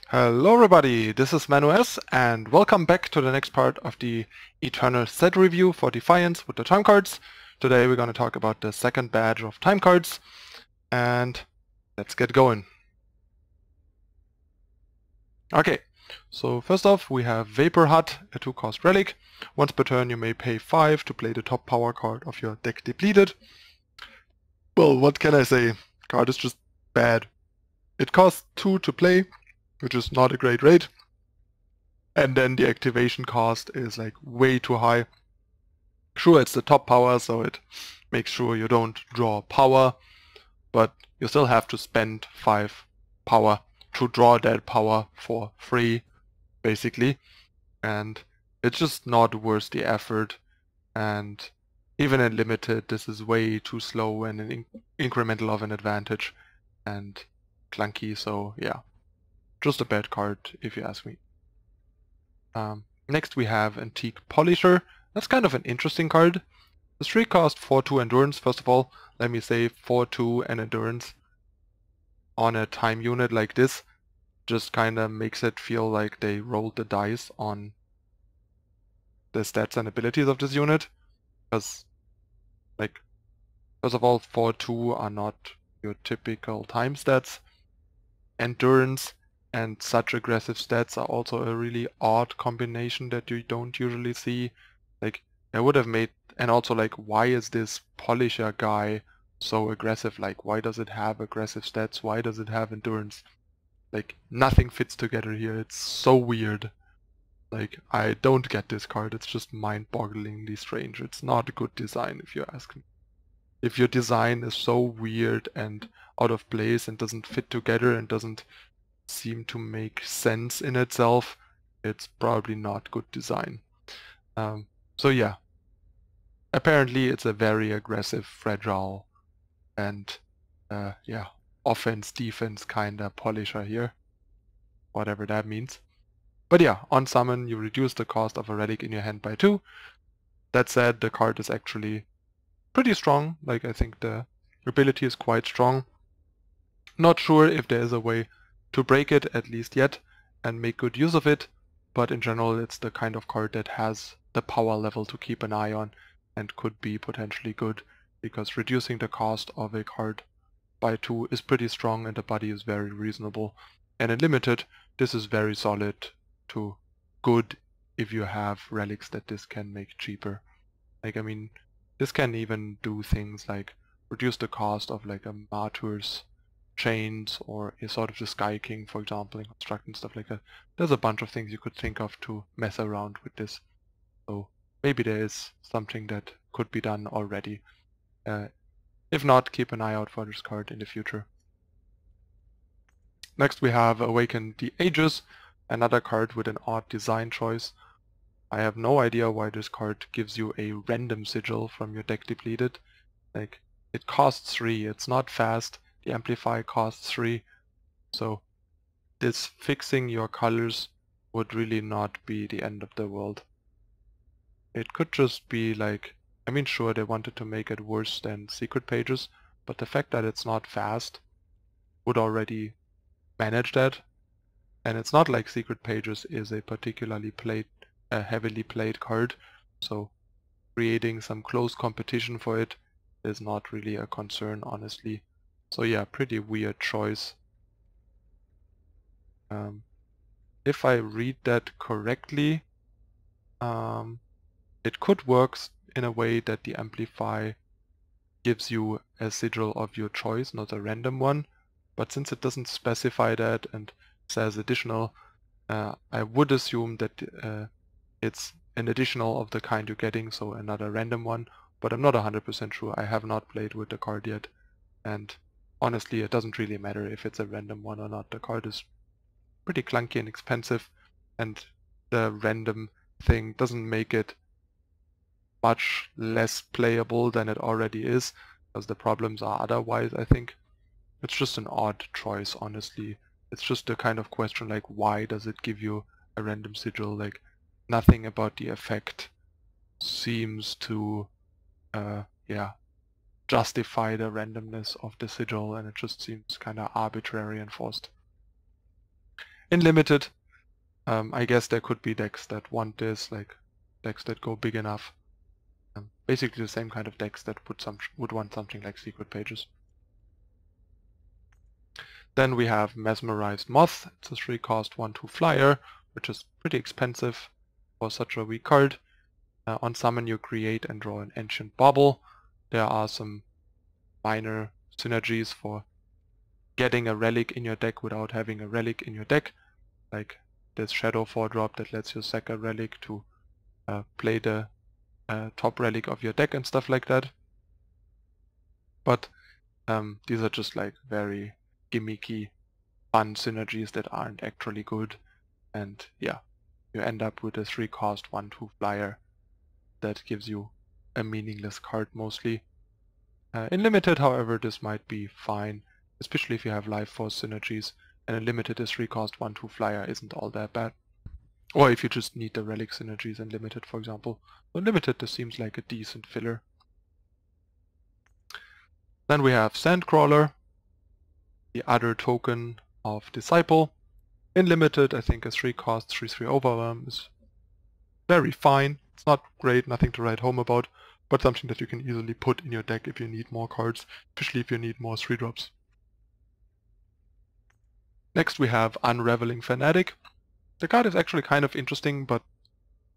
Hello everybody, this is ManuS and welcome back to the next part of the Eternal set review for Defiance with the time cards. Today we're going to talk about the second badge of time cards and let's get going. Okay, so first off we have Vapor Hut, a 2-cost relic. Once per turn you may pay 5 to play the top power card of your deck depleted. Well, what can I say? Card is just bad. It costs 2 to play, which is not a great rate. And then the activation cost is like way too high. Sure, it's the top power, so it makes sure you don't draw power, but you still have to spend 5 power to draw that power for free, basically. And it's just not worth the effort. And even in limited, this is way too slow and an incremental of an advantage and clunky, so yeah. Just a bad card, if you ask me. Next we have Antique Polisher. That's kind of an interesting card. The 3-cost 4-2 endurance. First of all, let me say 4-2 and endurance on a time unit like this just kinda makes it feel like they rolled the dice on the stats and abilities of this unit. Because, like, first of all, 4-2 are not your typical time stats. Endurance and such aggressive stats are also a really odd combination that you don't usually see. Like, I would have made, and also like, why is this Polisher guy so aggressive? Like, why does it have aggressive stats? Why does it have endurance? Like, nothing fits together here. It's so weird. Like, I don't get this card. It's just mind-bogglingly strange. It's not a good design, if you ask me. If your design is so weird and out of place and doesn't fit together and doesn't seem to make sense in itself, it's probably not good design. So yeah, apparently it's a very aggressive, fragile, and yeah, offense, defense kinda Polisher here, whatever that means. But yeah, on summon you reduce the cost of a relic in your hand by 2. That said, the card is actually pretty strong. Like, I think the ability is quite strong. Not sure if there is a way to break it, at least yet, and make good use of it, but in general it's the kind of card that has the power level to keep an eye on and could be potentially good, because reducing the cost of a card by 2 is pretty strong and the body is very reasonable. And in limited, this is very solid to good if you have relics that this can make cheaper. Like, I mean, this can even do things like reduce the cost of like a Martyr's Chains or a sort of the Sky King, for example, in Construct and stuff like that. There's a bunch of things you could think of to mess around with this. So maybe there is something that could be done already. If not, keep an eye out for this card in the future. Next we have Awaken the Ages, another card with an odd design choice. I have no idea why this card gives you a random sigil from your deck depleted. Like, it costs 3, it's not fast, the Amplify costs 3, so this fixing your colors would really not be the end of the world. It could just be like, I mean, sure, they wanted to make it worse than Secret Pages, but the fact that it's not fast would already manage that. And it's not like Secret Pages is a particularly heavily played card, so creating some close competition for it is not really a concern, honestly. So yeah, pretty weird choice. If I read that correctly, it could work in a way that the Amplify gives you a sigil of your choice, not a random one. But since it doesn't specify that and says additional, I would assume that it's an additional of the kind you're getting, so another random one. But I'm not 100% sure. I have not played with the card yet. And honestly, it doesn't really matter if it's a random one or not. The card is pretty clunky and expensive, and the random thing doesn't make it much less playable than it already is, because the problems are otherwise, I think. It's just an odd choice, honestly. It's just a kind of question like, why does it give you a random sigil? Like, nothing about the effect seems to, yeah, justify the randomness of the sigil, and it just seems kind of arbitrary and forced. In Limited, I guess there could be decks that want this, like decks that go big enough. Basically the same kind of decks that would want something like Secret Pages. Then we have Mesmerized Moth. It's a 3-cost 1/2 flyer, which is pretty expensive for such a weak card. On summon you create and draw an Ancient Bauble. There are some minor synergies for getting a relic in your deck without having a relic in your deck, like this Shadow 4-drop that lets you sack a relic to play the top relic of your deck and stuff like that. But these are just like very gimmicky, fun synergies that aren't actually good, and yeah, you end up with a 3-cost 1/2 flyer that gives you a meaningless card mostly. In Limited, however, this might be fine, especially if you have Life Force synergies, and in Limited, this 3-cost 1/2 flyer isn't all that bad. Or if you just need the relic synergies in Limited, for example. So in Limited, this seems like a decent filler. Then we have Sandcrawler, the other token of Disciple. In Limited, I think a 3-cost 3/3 Overwhelm is very fine. It's not great, nothing to write home about, but something that you can easily put in your deck if you need more cards, especially if you need more 3-drops. Next we have Unraveling Fanatic. The card is actually kind of interesting, but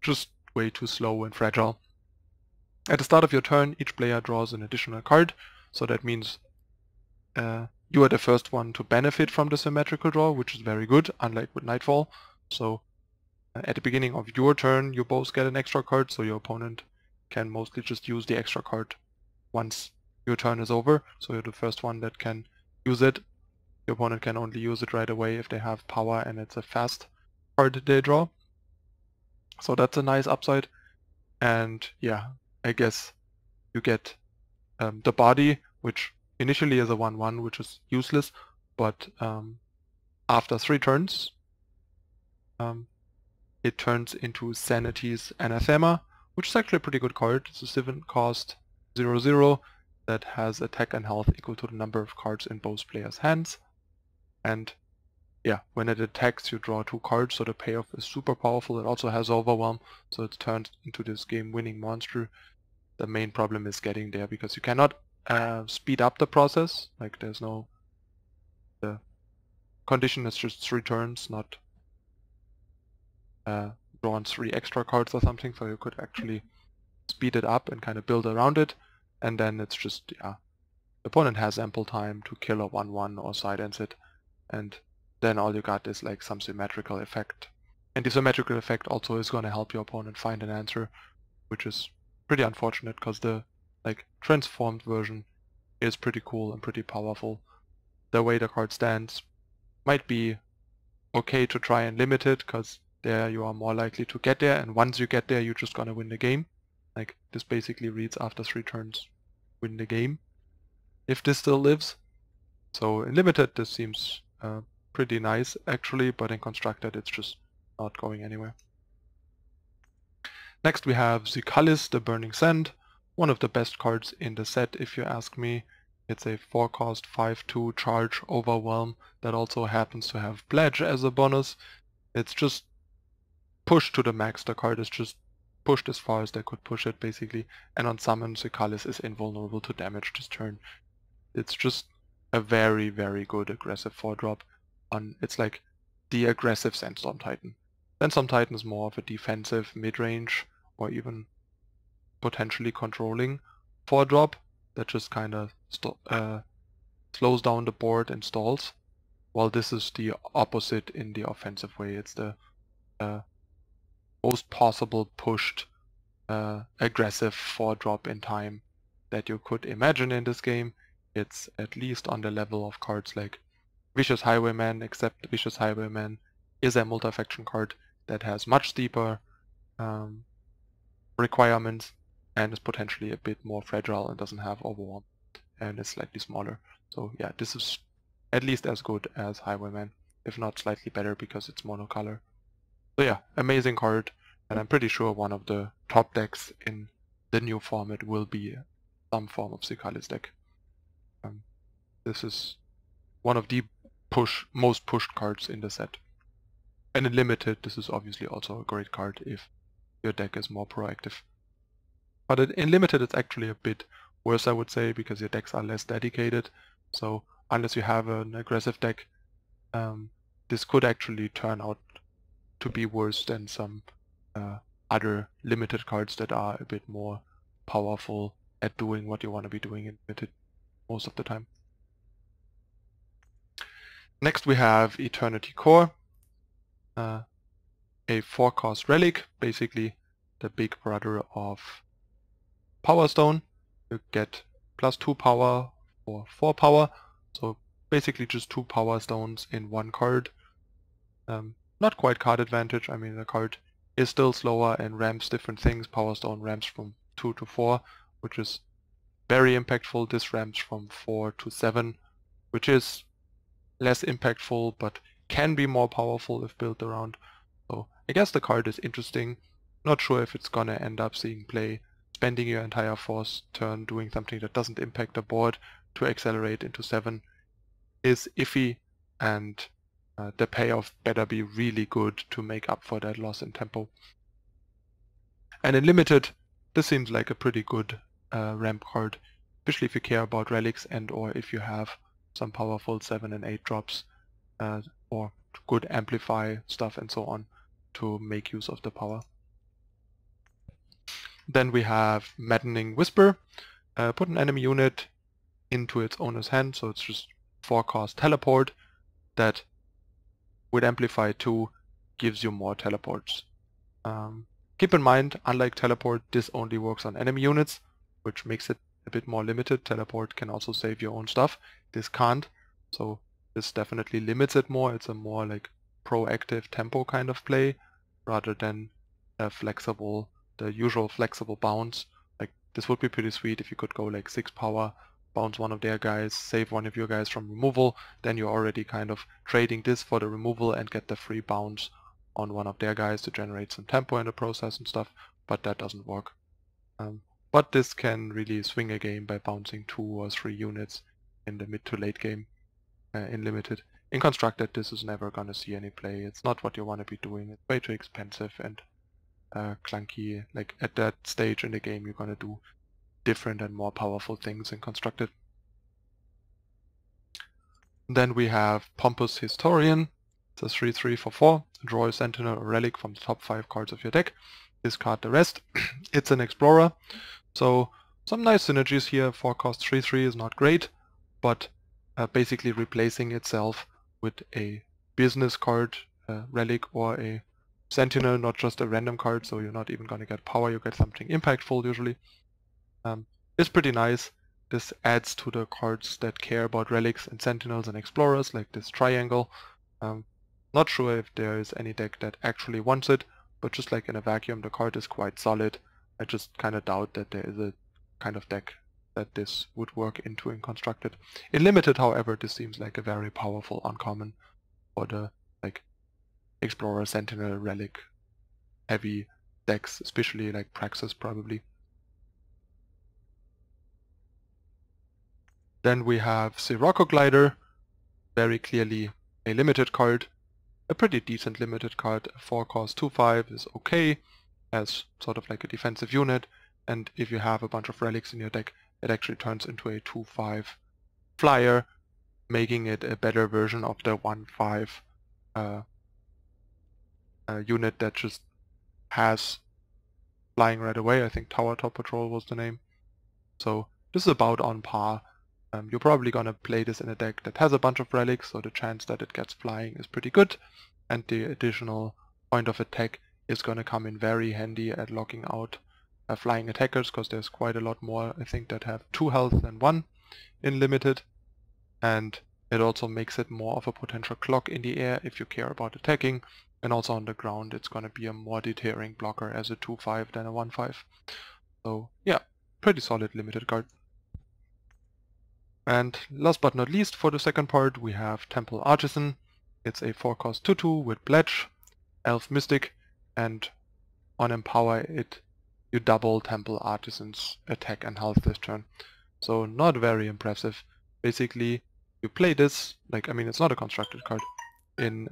just way too slow and fragile. At the start of your turn, each player draws an additional card, so that means you are the first one to benefit from the symmetrical draw, which is very good, unlike with Nightfall. So at the beginning of your turn, you both get an extra card, so your opponent can mostly just use the extra card once your turn is over. So you're the first one that can use it. Your opponent can only use it right away if they have power and it's a fast card they draw. So that's a nice upside. And yeah, I guess you get the body, which initially is a 1/1, which is useless, but after 3 turns, it turns into Sanity's Anathema, which is actually a pretty good card. It's a 7-cost 0/0 that has attack and health equal to the number of cards in both players' hands. And yeah, when it attacks, you draw 2 cards, so the payoff is super powerful. It also has Overwhelm, so it's turned into this game-winning monster. The main problem is getting there, because you cannot speed up the process. Like, there's no... The condition is just 3 turns, not drawn 3 extra cards or something, so you could actually speed it up and kind of build around it. And then it's just, yeah, the opponent has ample time to kill a 1/1 or silence it, and then all you got is like some symmetrical effect. And the symmetrical effect also is going to help your opponent find an answer, which is pretty unfortunate because the like transformed version is pretty cool and pretty powerful. The way the card stands might be okay to try and limit it, because there you are more likely to get there, and once you get there you're just gonna win the game. Like, this basically reads after 3 turns, win the game, if this still lives. So in Limited this seems pretty nice actually, but in Constructed it's just not going anywhere. Next we have Zykalis, the Burning Sand, one of the best cards in the set if you ask me. It's a 4-cost 5/2 charge Overwhelm that also happens to have Pledge as a bonus. It's just pushed to the max. The card is just pushed as far as they could push it basically, and on summon Zykalis is invulnerable to damage this turn. It's just a very, very good aggressive 4-drop. It's like the aggressive Sandstorm Titan. Sandstorm Titan is more of a defensive mid-range or even potentially controlling 4-drop that just kind of slows down the board and stalls, while this is the opposite in the offensive way. It's the most possible pushed aggressive 4-drop in time that you could imagine in this game. It's at least on the level of cards like Vicious Highwayman, except Vicious Highwayman is a multi-faction card that has much steeper requirements and is potentially a bit more fragile and doesn't have Overwhelm and is slightly smaller. So yeah, this is at least as good as Highwayman, if not slightly better because it's monocolor. So yeah, amazing card, and I'm pretty sure one of the top decks in the new format will be some form of Zykalis deck. This is one of the most pushed cards in the set. And in limited, this is obviously also a great card if your deck is more proactive. But in limited, it's actually a bit worse, I would say, because your decks are less dedicated. So unless you have an aggressive deck, this could actually turn out to be worse than some other limited cards that are a bit more powerful at doing what you want to be doing in limited most of the time. Next we have Eternity Core, a 4-cost relic, basically the big brother of Power Stone. You get +2 power for 4 power, so basically just 2 power stones in one card. Not quite card advantage, I mean the card is still slower and ramps different things. Power Stone ramps from 2 to 4, which is very impactful. This ramps from 4 to 7, which is less impactful but can be more powerful if built around. So I guess the card is interesting. Not sure if it's gonna end up seeing play. Spending your entire force turn doing something that doesn't impact the board to accelerate into 7 is iffy, and the payoff better be really good to make up for that loss in tempo. And in limited, this seems like a pretty good ramp card, especially if you care about relics and or if you have some powerful 7 and 8 drops or good amplify stuff and so on to make use of the power. Then we have Maddening Whisper. Put an enemy unit into its owner's hand, so it's just 4-cost teleport that with Amplify 2 gives you more teleports. Keep in mind, unlike teleport, this only works on enemy units, which makes it a bit more limited. Teleport can also save your own stuff. This can't, so this definitely limits it more. It's a more like proactive tempo kind of play rather than a flexible, the usual flexible bounce. Like this would be pretty sweet if you could go like 6 power, bounce one of their guys, save one of your guys from removal, then you're already kind of trading this for the removal and get the free bounce on one of their guys to generate some tempo in the process and stuff, but that doesn't work. But this can really swing a game by bouncing 2 or 3 units in the mid to late game in limited. In constructed, this is never gonna see any play. It's not what you want to be doing. It's way too expensive and clunky. Like at that stage in the game, you're gonna do different and more powerful things in constructed. Then we have Pompous Historian. It's a 3/3 for 4. Draw a Sentinel or Relic from the top 5 cards of your deck. Discard the rest. It's an Explorer. So some nice synergies here. 4-cost 3/3 is not great, but basically replacing itself with a business card, Relic, or a Sentinel, not just a random card, so you're not even going to get power, you get something impactful usually. It's pretty nice. This adds to the cards that care about relics and sentinels and explorers, like this triangle. Not sure if there is any deck that actually wants it, but just like in a vacuum, the card is quite solid. I just kind of doubt that there is a kind of deck that this would work into in constructed. In limited, however, this seems like a very powerful uncommon for the like explorer, sentinel, relic heavy decks, especially like Praxis probably. Then we have Sirocco Glider, very clearly a limited card, a pretty decent limited card. 4-cost 2/5 is okay as sort of like a defensive unit, and if you have a bunch of relics in your deck, it actually turns into a 2/5 flyer, making it a better version of the 1/5 unit that just has flying right away. I think Tower Top Patrol was the name. So this is about on par. You're probably gonna play this in a deck that has a bunch of relics, so the chance that it gets flying is pretty good, and the additional point of attack is gonna come in very handy at locking out flying attackers, because there's quite a lot more, I think, that have 2 health than 1 in limited, and it also makes it more of a potential clock in the air if you care about attacking, and also on the ground it's gonna be a more deterring blocker as a 2/5 than a 1/5. So yeah, pretty solid limited card. And last but not least, for the second part, we have Temple Artisan. It's a 4-cost 2/2 with Pledge, Elf Mystic, and on Empower it, you double Temple Artisan's attack and health this turn. So not very impressive. Basically, you play this, like, I mean, it's not a constructed card. In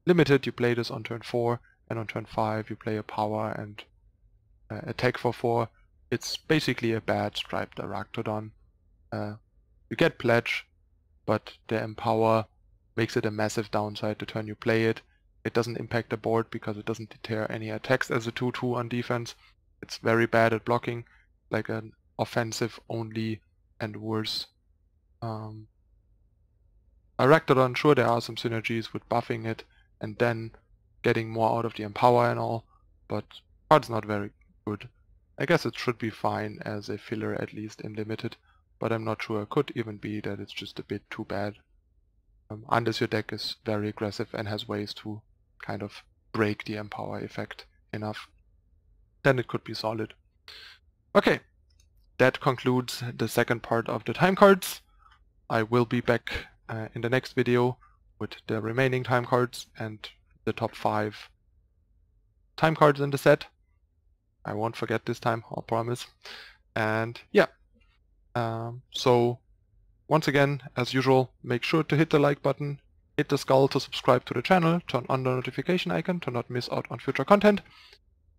limited, you play this on turn 4, and on turn 5 you play a power and attack for 4. It's basically a bad striped Arachnodon. You get Pledge, but the Empower makes it a massive downside the turn you play it. It doesn't impact the board because it doesn't deter any attacks as a 2-2 on defense. It's very bad at blocking, like an offensive only and worse. Arachnodon, sure there are some synergies with buffing it and then getting more out of the Empower and all, but card's not very good. I guess it should be fine as a filler, at least in limited, but I'm not sure. It could even be that it's just a bit too bad. Unless your deck is very aggressive and has ways to kind of break the Empower effect enough, then it could be solid. Okay, that concludes the second part of the time cards. I will be back in the next video with the remaining time cards and the top 5 time cards in the set. I won't forget this time, I'll promise. And yeah, so once again, as usual, make sure to hit the like button, hit the skull to subscribe to the channel, turn on the notification icon to not miss out on future content.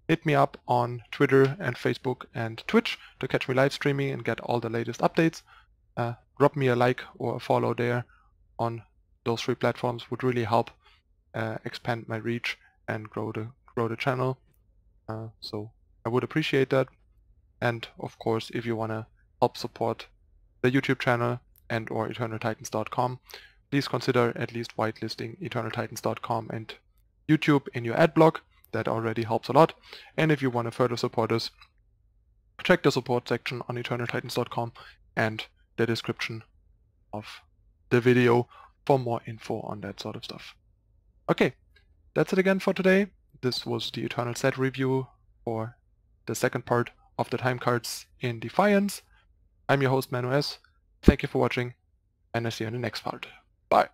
Hit me up on Twitter and Facebook and Twitch to catch me live streaming and get all the latest updates. Drop me a like or a follow there on those 3 platforms would really help expand my reach and grow the channel. So I would appreciate that. And of course, if you want to help support the YouTube channel and or EternalTitans.com, please consider at least whitelisting EternalTitans.com and YouTube in your ad block. That already helps a lot. And if you want to further support us, check the support section on EternalTitans.com and the description of the video for more info on that sort of stuff. Okay, that's it again for today. This was the Eternal set review for the second part of the time cards in Defiance. I'm your host Manu S. Thank you for watching, and I'll see you in the next part. Bye.